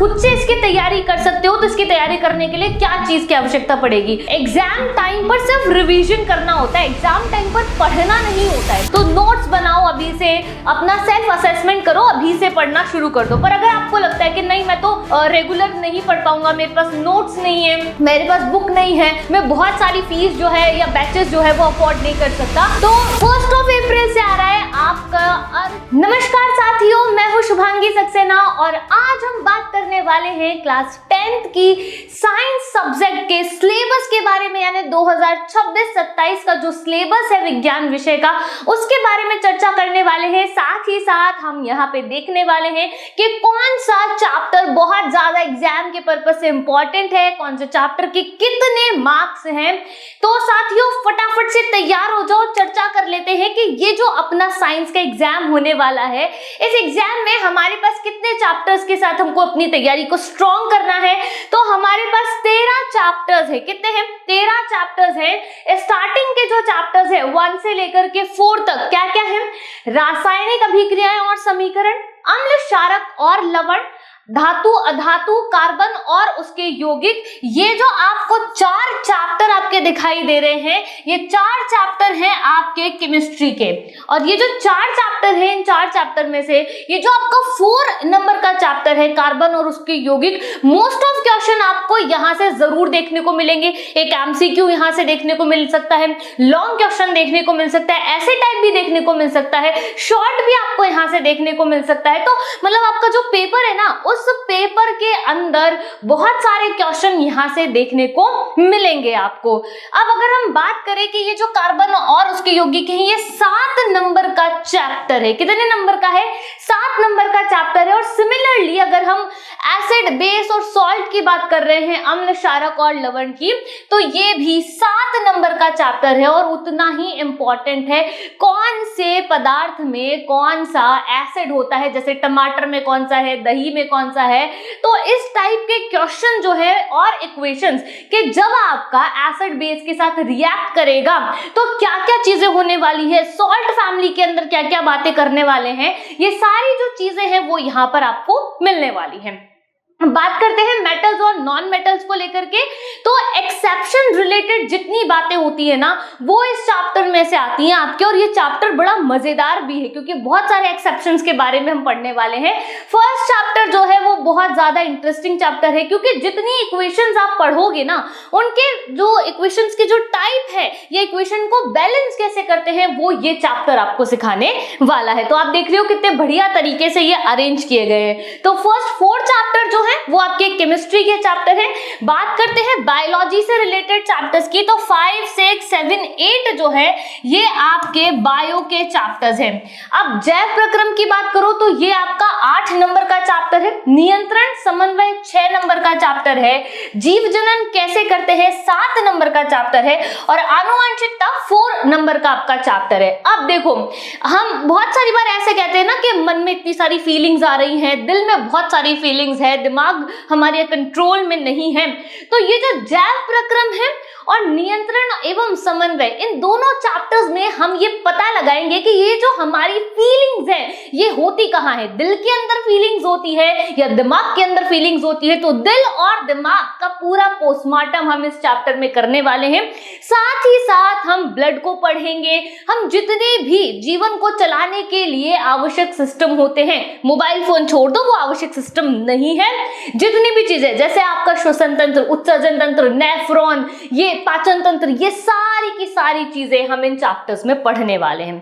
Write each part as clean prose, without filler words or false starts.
खुद से इसकी तैयारी कर सकते हो तो इसकी तैयारी करने के लिए क्या चीज की आवश्यकता पड़ेगी? एग्जाम टाइम पर सिर्फ रिवीजन करना होता है, एग्जाम टाइम पर पढ़ना नहीं होता है। तो नोट्स बनाओ अभी से, अपना सेल्फ असेसमेंट करो, अभी से पढ़ना शुरू कर दो। पर अगर आपको लगता है कि नहीं मैं तो रेगुलर नहीं पढ़ पाऊंगा, मेरे पास नोट्स नहीं है, मेरे पास बुक नहीं है, मैं बहुत सारी फीस जो है या बैचेस जो है वो अफोर्ड नहीं कर सकता, तो 1 अप्रैल से आ रहा है आपका नमस्कार साथियों, मैं हूँ शुभांगी सक्सेना और आज हम बात करने वाले हैं क्लास 10th की साइंस सब्जेक्ट के सिलेबस के बारे में, यानी 2026-27 का जो सिलेबस है विज्ञान विषय का, उसके बारे में चर्चा करने वाले हैं। साथ ही साथ हम यहाँ पे देखने वाले हैं कि कौन सा चैप्टर बहुत ज्यादा एग्जाम के पर्पस से इंपॉर्टेंट है, कौन से चैप्टर के कितने मार्क्स हैं। तो साथियों फटाफट से तैयार हो जाओ, चर्चा कर लेते हैं कि ये जो अपना साइंस का एग्जाम होने वाला है, इस एग्जाम में हमारे पास कितने चैप्टर्स के साथ हमको अपनी तैयारी को स्ट्रॉन्ग करना है। तो हमारे पास 13 चैप्टर्स है। कितने हैं? 13 चैप्टर्स हैं। स्टार्टिंग के जो चैप्टर्स है 1 से लेकर के 4 तक क्या क्या है? रासायनिक अभिक्रियाएं और समीकरण, अम्ल क्षारक और लवण, धातु अधातु, कार्बन और उसके यौगिक। ये जो आपको 4 चैप्टर आपके दिखाई दे रहे हैं, ये 4 चैप्टर हैं आपके केमिस्ट्री के। और ये जो 4 चैप्टर हैं, इन 4 चैप्टर में से ये जो आपका 4 नंबर का चैप्टर है कार्बन और उसके यौगिक, मोस्ट ऑफ क्वेश्चन आपको यहाँ से जरूर देखने को मिलेंगे। एक एमसीक्यू यहाँ से देखने को मिल सकता है, लॉन्ग क्वेश्चन देखने को मिल सकता है, ऐसे टाइप भी देखने को मिल सकता है, शॉर्ट भी आपको यहाँ से देखने को मिल सकता है। तो मतलब आपका जो पेपर है ना, उस पेपर के अंदर बहुत सारे क्वेश्चन यहां से देखने को मिलेंगे आपको। अब अगर हम बात करें कि ये जो कार्बन और उसके यौगिक हैं, ये 7 नंबर का चैप्टर है। कितने नंबर का है? 7 नंबर का चैप्टर है। और सिमिलरली अगर हम एसिड, बेस और सॉल्ट की बात कर रहे हैं, अम्ल क्षारक और लवण की, तो ये भी 7 नंबर का चैप्टर है और उतना ही इंपॉर्टेंट है। कौन से पदार्थ में कौन सा एसिड होता है, जैसे टमाटर में कौन सा है, दही में कौन सा है। तो इस टाइप के क्वेश्चन जो है और इक्वेशंस के जब आपका एसिड बेस के साथ रिएक्ट करेगा तो क्या क्या चीजें होने वाली है, सॉल्ट फैमिली के अंदर क्या क्या बातें करने वाले हैं, ये सारी जो चीजें हैं वो यहां पर आपको मिलने वाली हैं। बात करते हैं मेटल्स और नॉन मेटल्स को लेकर के, तो एक्सेप्शन रिलेटेड जितनी बातें होती है ना वो इस चैप्टर में से आती हैं आपके। और ये चैप्टर बड़ा मजेदार भी है क्योंकि बहुत सारे एक्सेप्शंस के बारे में हम पढ़ने वाले हैं। फर्स्ट चैप्टर जो है वो बहुत ज्यादा इंटरेस्टिंग चैप्टर है क्योंकि जितनी इक्वेशंस आप पढ़ोगे ना, उनके जो इक्वेशंस की जो टाइप है, ये इक्वेशन को बैलेंस कैसे करते हैं, वो ये चैप्टर आपको सिखाने वाला है। तो आप देख रहे हो कितने बढ़िया तरीके से ये अरेंज किए गए हैं। तो फर्स्ट 4 चैप्टर जो है वो आपके केमिस्ट्री के चैप्टर हैं। बात करते हैं बायोलॉजी से रिलेटेड चैप्टर्स की, तो 5, 6, 7, 8 जो है ये आपके बायो के चैप्टर्स हैं। अब जैव प्रक्रम की बात करो तो ये आपका 8 नंबर का चैप्टर है। नियंत्रण समन्वय 6 नंबर का चैप्टर है। जीव जनन कैसे करते हैं 7 नंबर का चैप्टर है। और आनुवंशिकता 4 नंबर का आपका चैप्टर है। अब देखो, हम बहुत सारी बार ऐसे कहते हैं ना कि मन में इतनी सारी फीलिंग्स आ रही हैं, दिल में बहुत सारी फीलिंग्स है, दिमाग हमारे कंट्रोल में नहीं है। तो ये जो जैव प्रक्रम है और नियंत्रण एवं समन्वय, इन दोनों चैप्टर्स में हम ये पता लगाएंगे कि ये जो हमारी फीलिंग्स है ये होती कहाँ है। दिल के अंदर फीलिंग्स होती है या दिमाग के अंदर फीलिंग्स होती है। तो दिल और दिमाग का पूरा पोस्टमार्टम हम इस चैप्टर में करने वाले हैं। साथ ही साथ हम ब्लड को पढ़ेंगे, हम जितने भी जीवन को चलाने के लिए आवश्यक सिस्टम होते हैं, मोबाइल फोन छोड़ दो वो आवश्यक सिस्टम नहीं है, जितनी भी चीजें जैसे आपका श्वसन तंत्र, उत्सर्जन तंत्र, नेफ्रॉन, ये पाचन तंत्र, ये सारी की सारी चीजें हम इन चैप्टर्स में पढ़ने वाले हैं।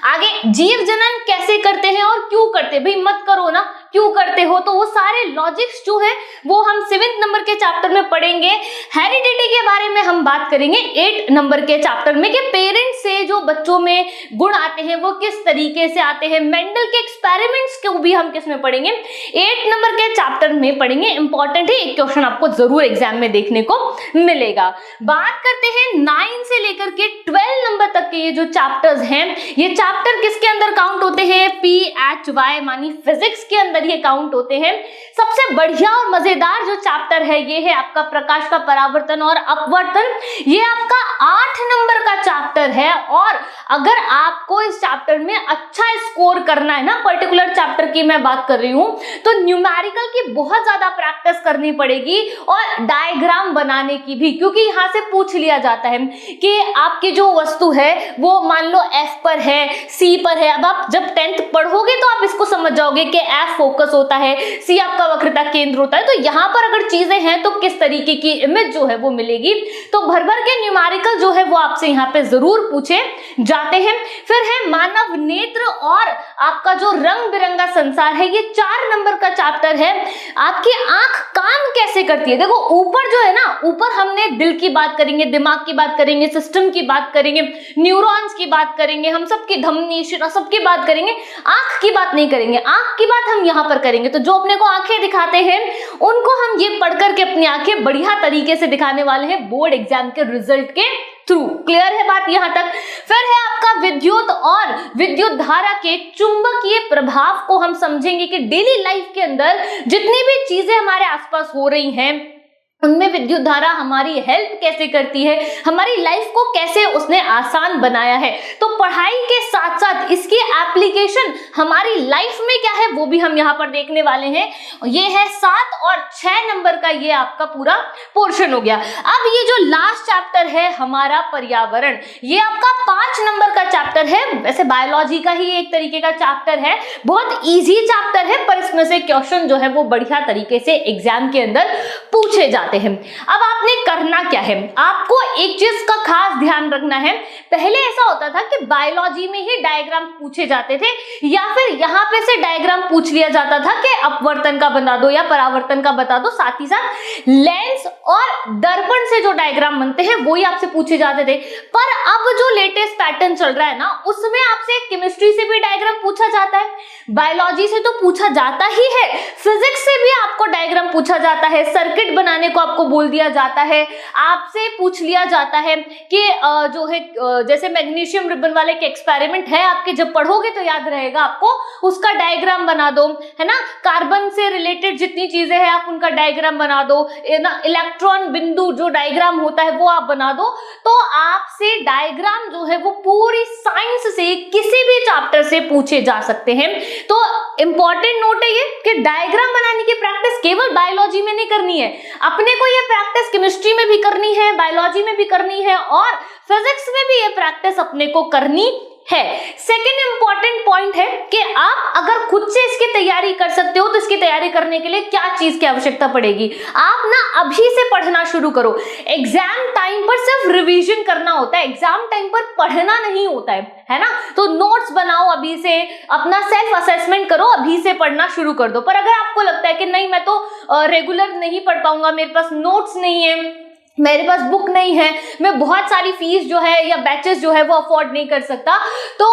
आगे जीव जनन कैसे करते हैं और क्यों करते हैं, भाई मत करो ना, क्यों करते हो, तो वो सारे लॉजिक्स जो है वो हम 7th नंबर के चैप्टर में पढ़ेंगे। हेरिडिटी के बारे में हम बात करेंगे 8 नंबर के चैप्टर में कि पेरेंट्स से जो बच्चों में गुण आते हैं वो किस तरीके से आते हैं। मेंडल के एक्सपेरिमेंट्स को भी हम किस में पढ़ेंगे, 8 नंबर के चैप्टर में पढ़ेंगे। इंपॉर्टेंट है, एक क्वेश्चन आपको जरूर एग्जाम में देखने को मिलेगा। बात करते हैं 9 से लेकर के 12 नंबर तक के ये जो चैप्टर्स हैं, ये चैप्टर किसके अंदर काउंट होते हैं, PHY मानी फिजिक्स के अंदर ये काउंट होते हैं। सबसे बढ़िया और मजेदार जो चैप्टर है ये है आपका प्रकाश का परावर्तन और अपवर्तन। ये आपका 8 नंबर का चैप्टर है और अगर आपको इस चैप्टर में अच्छा स्कोर करना है ना, पर्टिकुलर चैप्टर की मैं बात कर रही हूं, तो न्यूमेरिकल की बहुत ज्यादा प्रैक्टिस करनी पड़ेगी और डायग्राम बनाने की भी, क्योंकि यहां से पूछ लिया जाता है कि आपकी जो वस्तु है वो मान लो F पर है, C पर है। अब आप जब 10th पढ़ोगे तो आप इसको समझ जाओगे कि F फोकस होता है, C आपका वक्रता केंद्र होता है। तो यहाँ पर अगर चीजें हैं तो किस तरीके की इमेज जो है वो मिलेगी। तो भर भर के न्यूमेरिकल जो है वो आपसे यहाँ पे जरूर पूछे जाते हैं। फिर है मानव नेत्र और आपका जो रंग बिरंगा संसार है, ये 4 नंबर का चैप्टर है। आपकी आंख काम कैसे करती है। देखो ऊपर जो है ना, ऊपर हमने दिल की बात करेंगे, दिमाग की बात करेंगे, सिस्टम की बात करेंगे, न्यूरॉन्स की बात करेंगे, हम सबकी धमनी शिरा सबकी बात करेंगे, आंख की बात नहीं करेंगे। आंख की बात हम यहाँ पर करेंगे। तो जो अपने को आंखें दिखाते हैं उनको हम ये पढ़ करके अपनी आंखें बढ़िया तरीके से दिखाने वाले हैं बोर्ड एग्जाम के रिजल्ट के थ्रू। क्लियर है बात यहाँ तक। फिर है आपका विद्युत और विद्युत धारा के चुंबकीय प्रभाव को हम समझेंगे कि डेली लाइफ के अंदर जितनी भी चीजें हमारे आसपास हो रही हैं उनमें विद्युत धारा हमारी हेल्प कैसे करती है, हमारी लाइफ को कैसे उसने आसान बनाया है। तो पढ़ाई के साथ साथ इसकी एप्लीकेशन हमारी लाइफ में क्या है वो भी हम यहाँ पर देखने वाले हैं। ये है 7 और 6 नंबर का ये आपका पूरा पोर्शन हो गया। अब ये जो लास्ट चैप्टर है हमारा पर्यावरण, ये आपका 5 नंबर का चैप्टर है। वैसे बायोलॉजी का ही एक तरीके का चैप्टर है, बहुत इजी चैप्टर है, पर इसमें से क्वेश्चन जो है वो बढ़िया तरीके से एग्जाम के अंदर पूछे जाते हैं। अब आपने करना क्या है, आपको एक चीज का खास ध्यान रखना है। पहले ऐसा होता था कि बायोलॉजी में ही डायग्राम पूछे जाते थे या फिर यहाँ पे से डायग्राम पूछ लिया जाता था कि अपवर्तन का बता दो या परावर्तन का बता दो। साथ ही साथ लेंस और दर्पण से जो डायग्राम बनते हैं वो ही आपसे पूछे जाते थे। पर अब जो लेटेस्ट पैटर्न चल रहा है ना, उसमें आपसे केमिस्ट्री से भी डायग्राम पूछा जाता है, बायोलॉजी से तो पूछा जाता ही है, फिजिक्स से भी आपको डायग्राम पूछा जाता है, सर्किट बनाने को आपको बोल दिया जाता है, आपसे पूछ लिया जाता है कि जो है जैसे मैग्नीशियम रिबन वाले के एक्सपेरिमेंट है आपके, जब पढ़ोगे तो याद रहेगा आपको, उसका डायग्राम बना दो, है ना। कार्बन से रिलेटेड जितनी चीजें हैं आप उनका डायग्राम बना दो, ना इलेक्ट्रॉन बिंदु जो डायग्राम होता है वो आप बना दो। तो आपसे डायग्राम जो है वो पूरी साइंस से किसी भी चैप्टर से पूछे जा सकते हैं। तो इंपॉर्टेंट नोट है ये कि डायग्राम बनाने की प्रैक्टिस केवल बायोलॉजी में नहीं करनी है, अपने को ये प्रैक्टिस केमिस्ट्री में भी करनी है, बायोलॉजी में भी करनी है और फिजिक्स में भी ये प्रैक्टिस अपने को करनी है। सेकेंड इंपॉर्टेंट पॉइंट है कि आप अगर खुद से इसकी तैयारी कर सकते हो तो इसकी तैयारी करने के लिए क्या चीज की आवश्यकता पड़ेगी। आप ना अभी से पढ़ना शुरू करो। एग्जाम टाइम पर सिर्फ रिवीजन करना होता है, एग्जाम टाइम पर पढ़ना नहीं होता है ना। तो नोट्स बनाओ अभी से, अपना सेल्फ असेसमेंट करो, अभी से पढ़ना शुरू कर दो। पर अगर आपको लगता है कि नहीं मैं तो रेगुलर नहीं पढ़ पाऊंगा, मेरे पास नोट्स नहीं है, मेरे पास बुक नहीं है, मैं बहुत सारी फीस जो है या बैचेस जो है वो अफोर्ड नहीं कर सकता, तो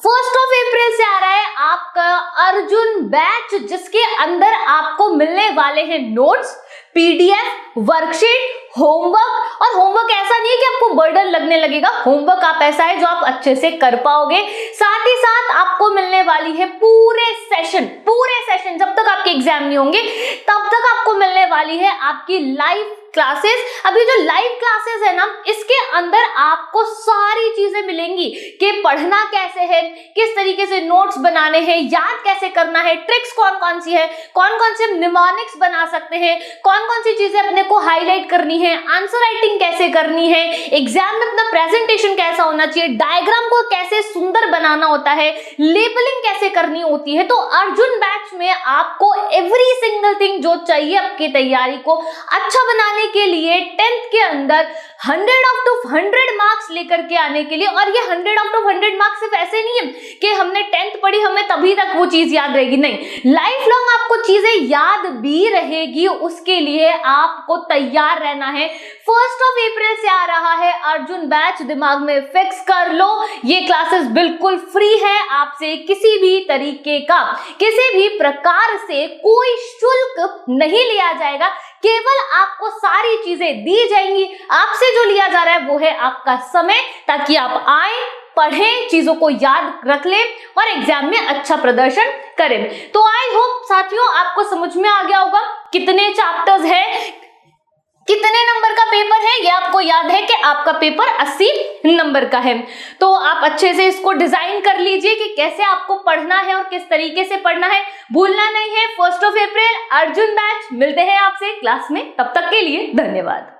1 अप्रैल से आ रहा है आपका अर्जुन बैच, जिसके अंदर आपको मिलने वाले हैं नोट्स, पीडीएफ, वर्कशीट, होमवर्क। और होमवर्क ऐसा नहीं है कि आपको बर्डन लगने लगेगा, होमवर्क आप ऐसा है जो आप अच्छे से कर पाओगे। साथ ही साथ आपको मिलने वाली है पूरे सेशन जब तक आपके एग्जाम नहीं होंगे तब तक आपको मिलने वाली है आपकी लाइव क्लासेस। अभी जो लाइव क्लासेस है ना, इसके अंदर आपको सारी चीजें मिलेंगी कि पढ़ना कैसे है, किस तरीके से नोट्स बनाने हैं, याद कैसे करना है, ट्रिक्स कौन कौन सी है, कौन कौन से निमोनिक्स बना सकते हैं, कौन कौन सी चीजें अपने को हाईलाइट करनी है, आंसर राइटिंग कैसे करनी है, एग्जाम में अपना प्रेजेंटेशन कैसा होना चाहिए, डायग्राम को कैसे सुंदर बनाना होता है, लेबलिंग कैसे करनी होती है। तो अर्जुन बैच में आपको एवरी सिंगल थिंग जो चाहिए आपकी तैयारी को अच्छा बनाने के लिए 10th के अंदर 100 मार्क्स लेकर के आने के लिए। और ये 100 मार्क्स सिर्फ ऐसे नहीं है कि हमने 10th पढ़ी हमें तभी तक वो चीज याद रहेगी, नहीं, लाइफ लॉन्ग आपको चीजें याद भी रहेगी, उसके लिए आपको तैयार रहना है। 1 अप्रैल से आ रहा है अर्जुन बैच, दिमाग में फिक्स कर लो। ये क्लासेस बिल्कुल फ्री है, आपसे किसी भी तरीके का किसी भी प्रकार से कोई शुल्क नहीं लिया जाएगा, केवल आपको सारी चीजें दी जाएंगी। आपसे जो लिया जा रहा है वो है आपका समय, ताकि आप आए, पढ़ें, चीजों को याद रख लें और एग्जाम में अच्छा प्रदर्शन करें। तो आई होप साथियों आपको समझ में आ गया होगा कितने चैप्टर्स है, कितने नंबर का पेपर है, ये आपको याद है कि आपका पेपर 80 नंबर का है। तो आप अच्छे से इसको डिजाइन कर लीजिए कि कैसे आपको पढ़ना है और किस तरीके से पढ़ना है। भूलना नहीं है 1 अप्रैल अर्जुन बैच। मिलते हैं आपसे क्लास में, तब तक के लिए धन्यवाद।